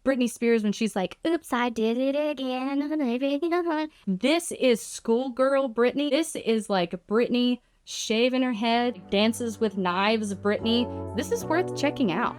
Britney Spears when she's like, oops, I did it again. This is schoolgirl Britney. This is like Britney shaving her head, dances with knives Britney. This is worth checking out.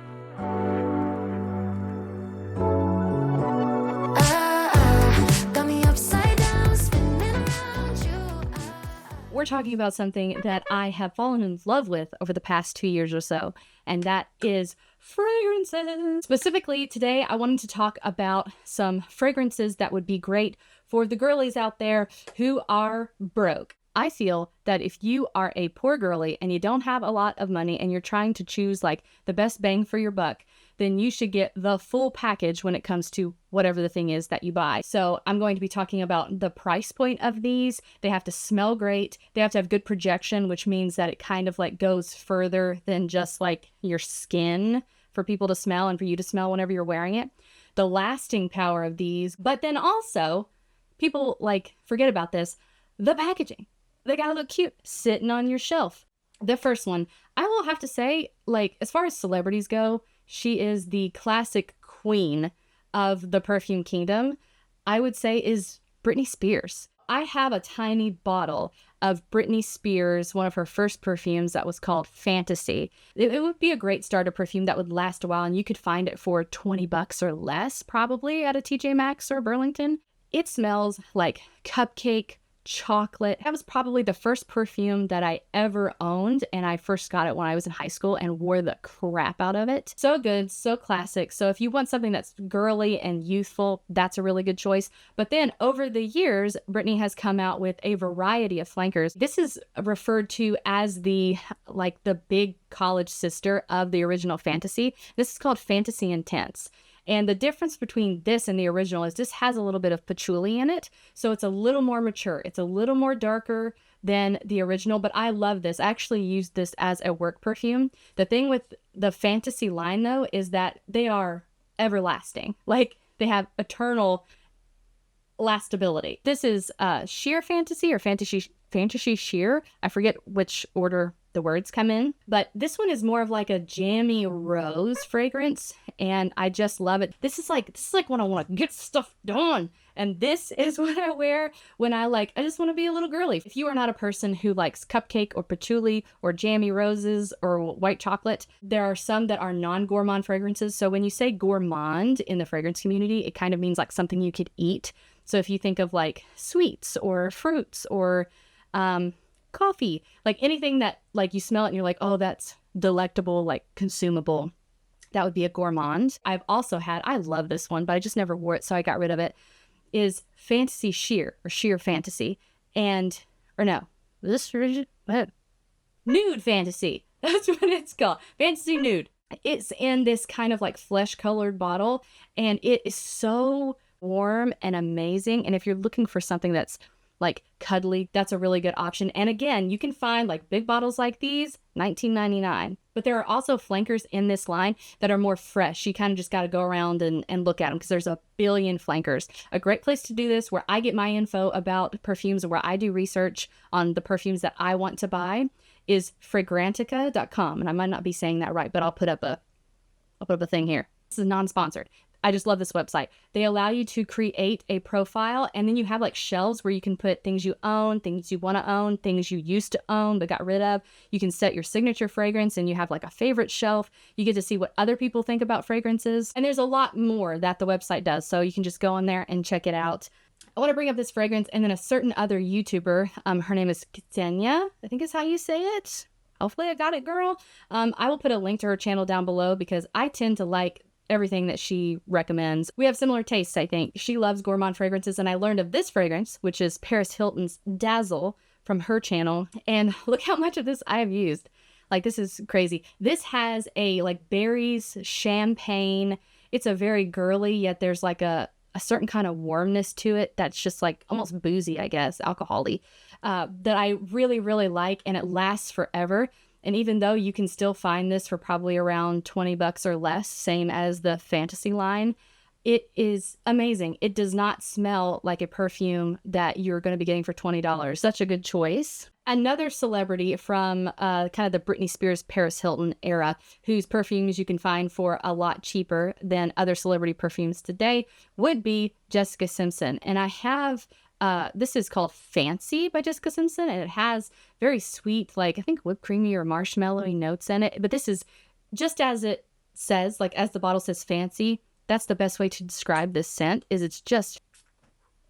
We're talking about something that I have fallen in love with over the past 2 years or so, and that is fragrances. Specifically, today I wanted to talk about some fragrances that would be great for the girlies out there who are broke. I feel that if you are a poor girly and you don't have a lot of money and you're trying to choose like the best bang for your buck, then you should get the full package when it comes to whatever the thing is that you buy. So I'm going to be talking about the price point of these. They have to smell great. They have to have good projection, which means that it kind of like goes further than just like your skin for people to smell and for you to smell whenever you're wearing it. The lasting power of these, but then also people like forget about this, the packaging. They gotta look cute sitting on your shelf. The first one, I will have to say, like, as far as celebrities go, she is the classic queen of the perfume kingdom. I would say is Britney Spears. I have a tiny bottle of Britney Spears, one of her first perfumes that was called Fantasy. It would be a great starter perfume that would last a while, and you could find it for $20 or less, probably at a TJ Maxx or Burlington. It smells like cupcake, chocolate. That was probably the first perfume that I ever owned, and I first got it when I was in high school and wore the crap out of it. So good, so classic. So if you want something that's girly and youthful, that's a really good choice. But then over the years, Britney has come out with a variety of flankers. This is referred to as the big college sister of the original Fantasy. This is called Fantasy Intense. And the difference between this and the original is this has a little bit of patchouli in it. So it's a little more mature. It's a little more darker than the original, but I love this. I actually used this as a work perfume. The thing with the Fantasy line, though, is that they are everlasting. Like, they have eternal lastability. This is Sheer Fantasy or Fantasy Sheer. I forget which order the words come in, but this one is more of like a jammy rose fragrance, and I just love it. This is like when I want to get stuff done, and this is what I wear when I just want to be a little girly. If you are not a person who likes cupcake or patchouli or jammy roses or white chocolate, there are some that are non-gourmand fragrances. So when you say gourmand in the fragrance community, it kind of means like something you could eat. So if you think of like sweets or fruits or coffee, like anything that like you smell it and you're like, oh, that's delectable, like consumable, that would be a gourmand. I've also had, I love this one, but I just never wore it, so I got rid of it, is Fantasy Sheer or Sheer Fantasy. Nude Fantasy. That's what it's called. Fantasy Nude. It's in this kind of like flesh colored bottle, and it is so warm and amazing. And if you're looking for something that's like cuddly, that's a really good option. And again, you can find like big bottles like these, $19.99. But there are also flankers in this line that are more fresh. You kind of just got to go around and look at them because there's a billion flankers. A great place to do this, where I get my info about perfumes, where I do research on the perfumes that I want to buy, is fragrantica.com. And I might not be saying that right, but I'll put up a thing here. This is non-sponsored. I just love this website. They allow you to create a profile, and then you have like shelves where you can put things you own, things you want to own, things you used to own but got rid of. You can set your signature fragrance, and you have like a favorite shelf. You get to see what other people think about fragrances. And there's a lot more that the website does, so you can just go on there and check it out. I want to bring up this fragrance and then a certain other YouTuber. Her name is Ksenia, I think is how you say it. Hopefully I got it, girl. I will put a link to her channel down below because I tend to like everything that she recommends. We have similar tastes, I think. She loves gourmand fragrances, and I learned of this fragrance, which is Paris Hilton's Dazzle, from her channel. And look how much of this I have used. Like, this is crazy. This has a like berries, champagne. It's a very girly, yet there's like a certain kind of warmness to it that's just like almost boozy, I guess, alcohol-y, that I really, really like, and it lasts forever. And even though you can still find this for probably around $20 or less, same as the Fantasy line, It is amazing. It does not smell like a perfume that you're going to be getting for $20. Such a good choice. Another celebrity from kind of the Britney Spears, Paris Hilton era, whose perfumes you can find for a lot cheaper than other celebrity perfumes today, would be Jessica Simpson. And I have, this is called Fancy by Jessica Simpson, and it has very sweet, like I think whipped creamy or marshmallowy notes in it. But this is just as it says, like as the bottle says Fancy. That's the best way to describe this scent, is it's just,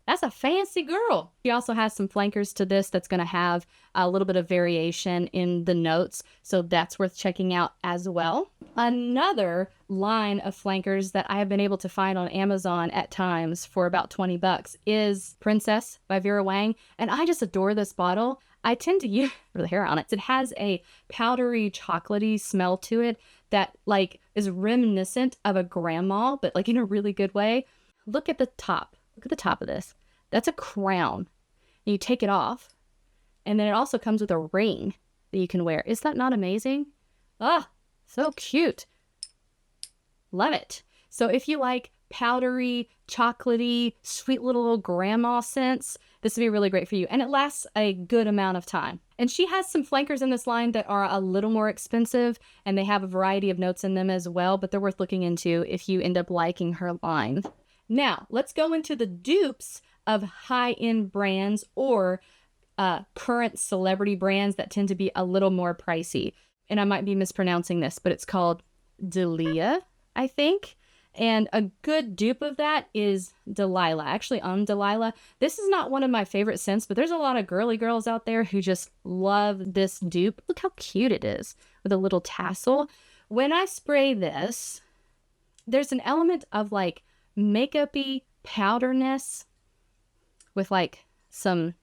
that's a fancy girl. She also has some flankers to this that's going to have a little bit of variation in the notes, so that's worth checking out as well. Another line of flankers that I have been able to find on Amazon at times for about $20 is Princess by Vera Wang, and I just adore this bottle. I tend to use for the hair on it. It has a powdery, chocolatey smell to it that like is reminiscent of a grandma, but like in a really good way. Look at the top. Look at the top of this. That's a crown. And you take it off. And then it also comes with a ring that you can wear. Is that not amazing? Ah, so cute. Love it. So if you like powdery, chocolatey, sweet little grandma scents, this would be really great for you. And it lasts a good amount of time. And she has some flankers in this line that are a little more expensive, and they have a variety of notes in them as well, but they're worth looking into if you end up liking her line. Now, let's go into the dupes of high-end brands or current celebrity brands that tend to be a little more pricey. And I might be mispronouncing this, but it's called Delilah, I think. And a good dupe of that is Delilah. Actually, Delilah, this is not one of my favorite scents, but there's a lot of girly girls out there who just love this dupe. Look how cute it is with a little tassel. When I spray this, there's an element of like makeup-y powderness with like some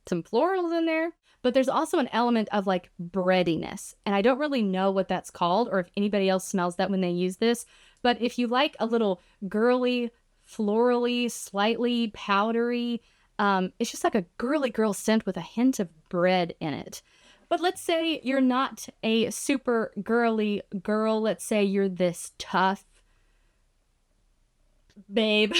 florals in there. But there's also an element of like breadiness. And I don't really know what that's called or if anybody else smells that when they use this. But if you like a little girly, florally, slightly powdery, it's just like a girly girl scent with a hint of bread in it. But let's say you're not a super girly girl. Let's say you're this tough babe.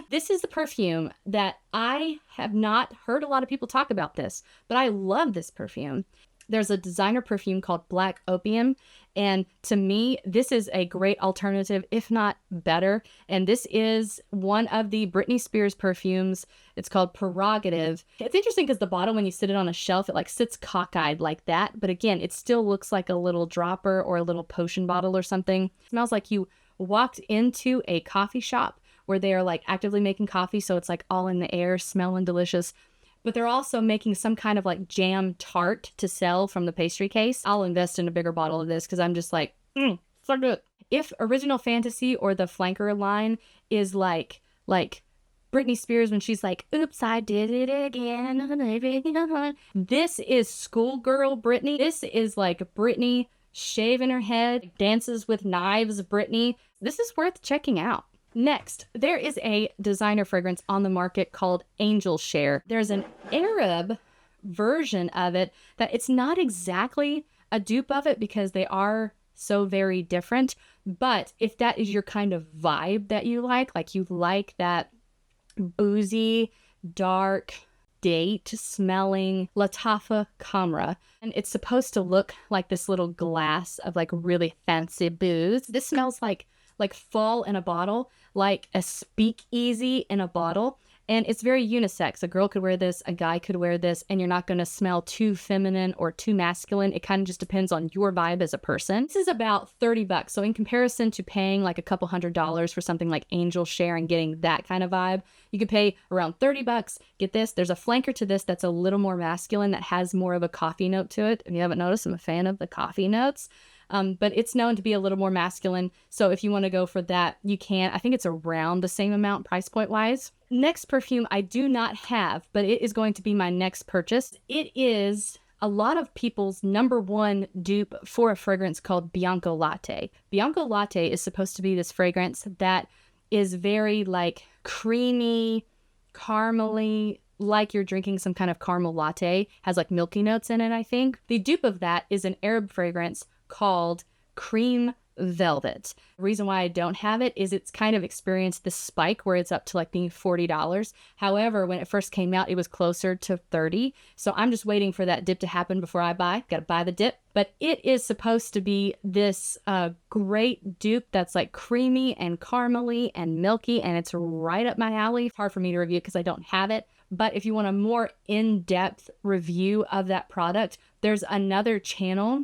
This is the perfume that I have not heard a lot of people talk about this, but I love this perfume. There's a designer perfume called Black Opium, and to me, this is a great alternative, if not better. And this is one of the Britney Spears perfumes. It's called Prerogative. It's interesting because the bottle, when you sit it on a shelf, it like sits cockeyed like that. But again, it still looks like a little dropper or a little potion bottle or something. It smells like you walked into a coffee shop where they are like actively making coffee, so it's like all in the air, smelling delicious. But they're also making some kind of like jam tart to sell from the pastry case. I'll invest in a bigger bottle of this because I'm just like, so good. If Original Fantasy or the flanker line is like Britney Spears when she's like, oops, I did it again. This is schoolgirl Britney. This is like Britney shaving her head, dances with knives Britney. This is worth checking out. Next, there is a designer fragrance on the market called Angel Share. There's an Arab version of it that it's not exactly a dupe of it because they are so very different. But if that is your kind of vibe that you like that boozy, dark, date smelling Lattafa Khamrah, and it's supposed to look like this little glass of like really fancy booze. This smells like fall in a bottle, like a speakeasy in a bottle. And it's very unisex. A girl could wear this, a guy could wear this, and you're not going to smell too feminine or too masculine. It kind of just depends on your vibe as a person. This is about $30. So in comparison to paying like a couple $100s for something like Angel Share and getting that kind of vibe, you could pay around $30. Get this, there's a flanker to this that's a little more masculine that has more of a coffee note to it. If you haven't noticed, I'm a fan of the coffee notes. But it's known to be a little more masculine. So if you want to go for that, you can. I think it's around the same amount price point wise. Next perfume I do not have, but it is going to be my next purchase. It is a lot of people's number one dupe for a fragrance called Bianco Latte. Bianco Latte is supposed to be this fragrance that is very like creamy, caramely, like you're drinking some kind of caramel latte. Has like milky notes in it, I think. The dupe of that is an Arab fragrance called Cream Velvet. The reason why I don't have it is it's kind of experienced this spike where it's up to like being $40. However, when it first came out, it was closer to $30. So I'm just waiting for that dip to happen before I buy. Got to buy the dip. But it is supposed to be this great dupe that's like creamy and caramely and milky, and it's right up my alley. Hard for me to review because I don't have it. But if you want a more in-depth review of that product, there's another channel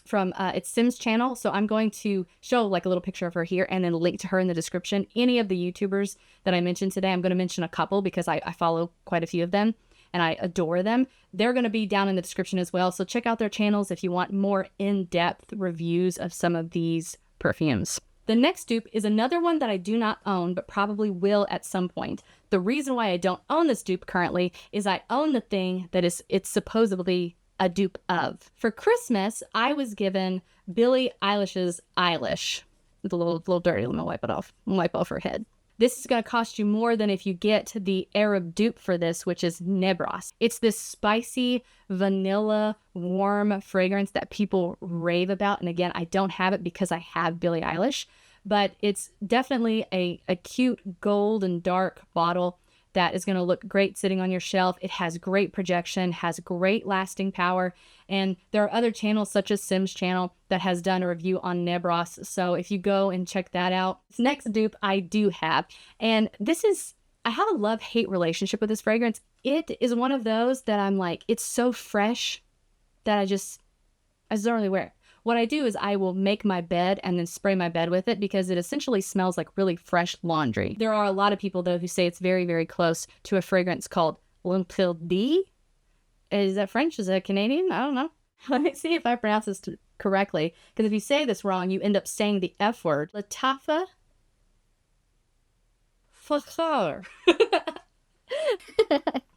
from it's Sim's channel. So I'm going to show like a little picture of her here and then link to her in the description. Any of the YouTubers that I mentioned today, I'm going to mention a couple because I follow quite a few of them and I adore them. They're going to be down in the description as well. So check out their channels if you want more in-depth reviews of some of these perfumes. The next dupe is another one that I do not own, but probably will at some point. The reason why I don't own this dupe currently is I own the thing that it's supposedly a dupe of. For Christmas, I was given Billie Eilish's Eilish. It's a little dirty. Let me wipe it off. Wipe off her head. This is going to cost you more than if you get the Arab dupe for this, which is Nebras. It's this spicy, vanilla, warm fragrance that people rave about. And again, I don't have it because I have Billie Eilish, but it's definitely a cute gold and dark bottle that is going to look great sitting on your shelf. It has great projection, has great lasting power, and there are other channels such as Sim's channel that has done a review on Nebras, so if you go and check that out. This next dupe I do have, and I have a love-hate relationship with this fragrance. It is one of those that I'm like, it's so fresh that I just don't really wear it. What I do is I will make my bed and then spray my bed with it because it essentially smells like really fresh laundry. There are a lot of people, though, who say it's very, very close to a fragrance called Untitled. Is that French? Is that Canadian? I don't know. Let me see if I pronounce this correctly, because if you say this wrong, you end up saying the F word. Lattafa Fakhar.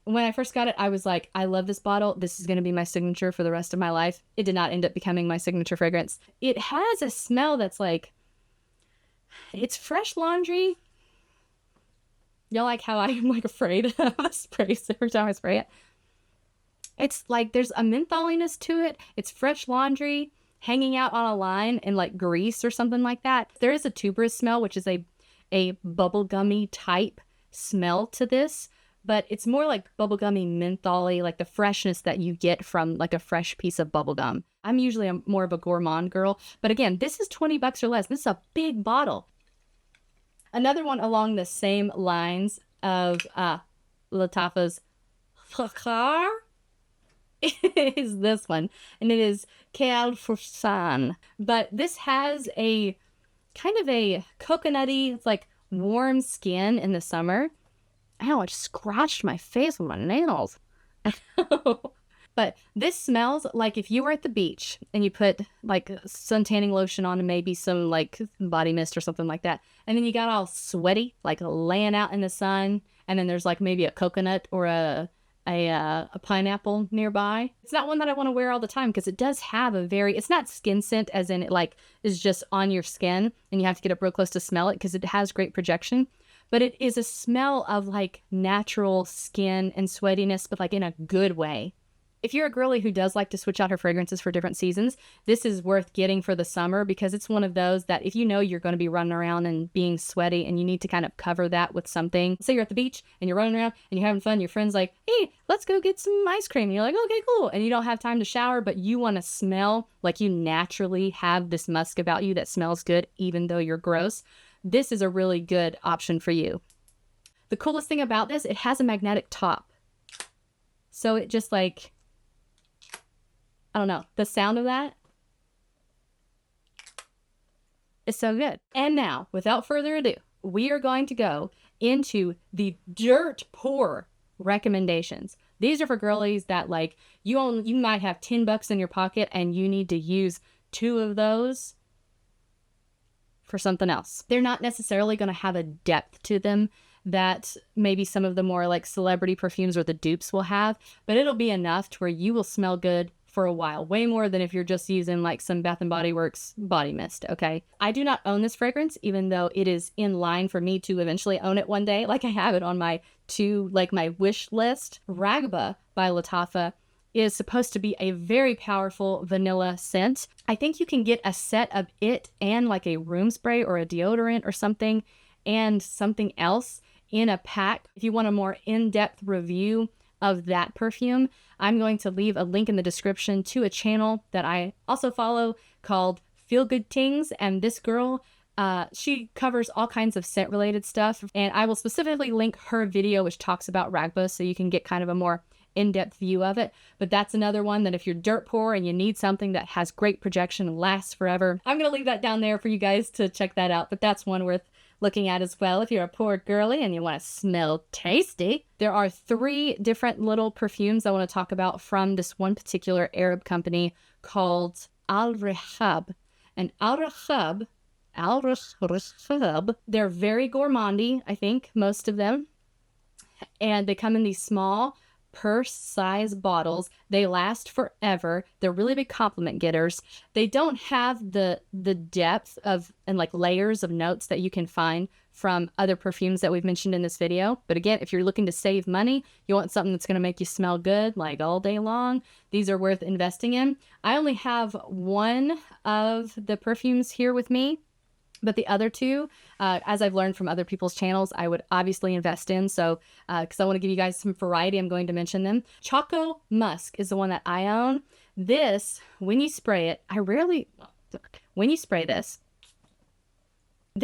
When I first got it, I was like, I love this bottle. This is going to be my signature for the rest of my life. It did not end up becoming my signature fragrance. It has a smell that's like, it's fresh laundry. Y'all like how I'm like afraid of the sprays every time I spray it? It's like there's a mentholiness to it. It's fresh laundry hanging out on a line in like grease or something like that. There is a tuberous smell, which is a bubblegummy type smell to this. But it's more like bubblegummy mentholy, like the freshness that you get from like a fresh piece of bubblegum. I'm usually more of a gourmand girl. But again, this is $20 or less. This is a big bottle. Another one along the same lines of Lattafa's Fakhar is this one. And it is Qaed Al Fursan. But this has a kind of a coconutty, it's like warm skin in the summer. Ow, I just scratched my face with my nails. But this smells like if you were at the beach and you put like sun tanning lotion on and maybe some like body mist or something like that. And then you got all sweaty, like laying out in the sun. And then there's like maybe a coconut or a pineapple nearby. It's not one that I want to wear all the time because it does have it's not skin scent as in it like is just on your skin and you have to get up real close to smell it because it has great projection. But it is a smell of like natural skin and sweatiness, but like in a good way. If you're a girly who does like to switch out her fragrances for different seasons, this is worth getting for the summer because it's one of those that if you know you're going to be running around and being sweaty and you need to kind of cover that with something. Say you're at the beach and you're running around and you're having fun. Your friend's like, hey, let's go get some ice cream. And you're like, okay, cool. And you don't have time to shower, but you want to smell like you naturally have this musk about you that smells good, even though you're gross. This is a really good option for you. The coolest thing about this, it has a magnetic top. So it just like, I don't know, the sound of that is so good. And now, without further ado, we are going to go into the dirt poor recommendations. These are for girlies that like, you might have $10 in your pocket and you need to use 2 of those for something else. They're not necessarily going to have a depth to them that maybe some of the more like celebrity perfumes or the dupes will have, but it'll be enough to where you will smell good for a while, way more than if you're just using like some Bath & Body Works body mist, okay? I do not own this fragrance, even though it is in line for me to eventually own it one day. Like I have it on my my wish list. Raghba by Lattafa is supposed to be a very powerful vanilla scent. I think you can get a set of it and like a room spray or a deodorant or something and something else in a pack. If you want a more in-depth review of that perfume, I'm going to leave a link in the description to a channel that I also follow called Feel Good Tings, and this girl, she covers all kinds of scent related stuff, and I will specifically link her video which talks about Raghba so you can get kind of a more in-depth view of it. But that's another one that if you're dirt poor and you need something that has great projection and lasts forever, I'm gonna leave that down there for you guys to check that out. But that's one worth looking at as well if you're a poor girly and you want to smell tasty. There are 3 different little perfumes I want to talk about from this one particular Arab company called Al-Rehab. And Al-Rehab, they're very gourmandy, I think, most of them. And they come in these small purse-size bottles. They last forever. They're really big compliment getters. They don't have the depth of and like layers of notes that you can find from other perfumes that we've mentioned in this video. But again, if you're looking to save money, you want something that's going to make you smell good like all day long, these are worth investing in. I only have one of the perfumes here with me, but the other 2, as I've learned from other people's channels, I would obviously invest in. So, because I want to give you guys some variety, I'm going to mention them. Choco Musk is the one that I own. This, when you spray it, when you spray this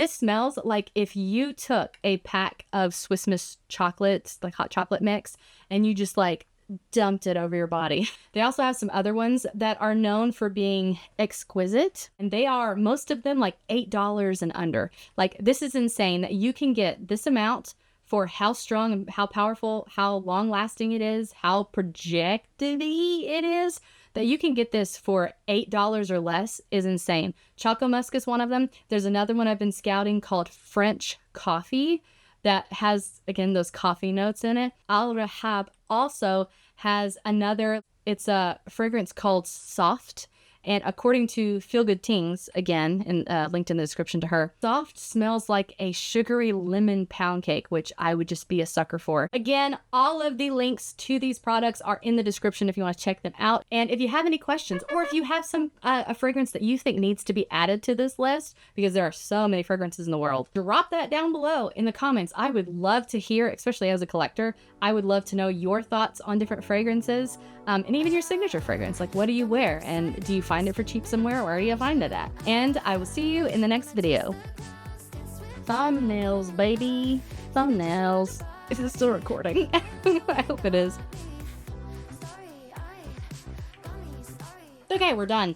smells like if you took a pack of Swiss Miss chocolates, like hot chocolate mix, and you just like dumped it over your body. They also have some other ones that are known for being exquisite, and they are, most of them, like $8 and under. Like, this is insane that you can get this amount for how strong and how powerful, how long lasting it is, how projective-y it is. That you can get this for $8 or less is insane. Choco Musk is one of them. There's another one I've been scouting called French Coffee that has, again, those coffee notes in it. Al-Rehab also has another, it's a fragrance called Soft. And according to Feel Good Tings, again, and linked in the description to her, Soft smells like a sugary lemon pound cake, which I would just be a sucker for. Again, all of the links to these products are in the description if you want to check them out. And if you have any questions, or if you have some a fragrance that you think needs to be added to this list, because there are so many fragrances in the world, drop that down below in the comments. I would love to hear, especially as a collector, I would love to know your thoughts on different fragrances, and even your signature fragrance. Like, what do you wear? And do you find it for cheap somewhere? Where do you find it at? And I will see you in the next video. Thumbnails, baby. Thumbnails. Is it still recording? I hope it is. Okay, we're done.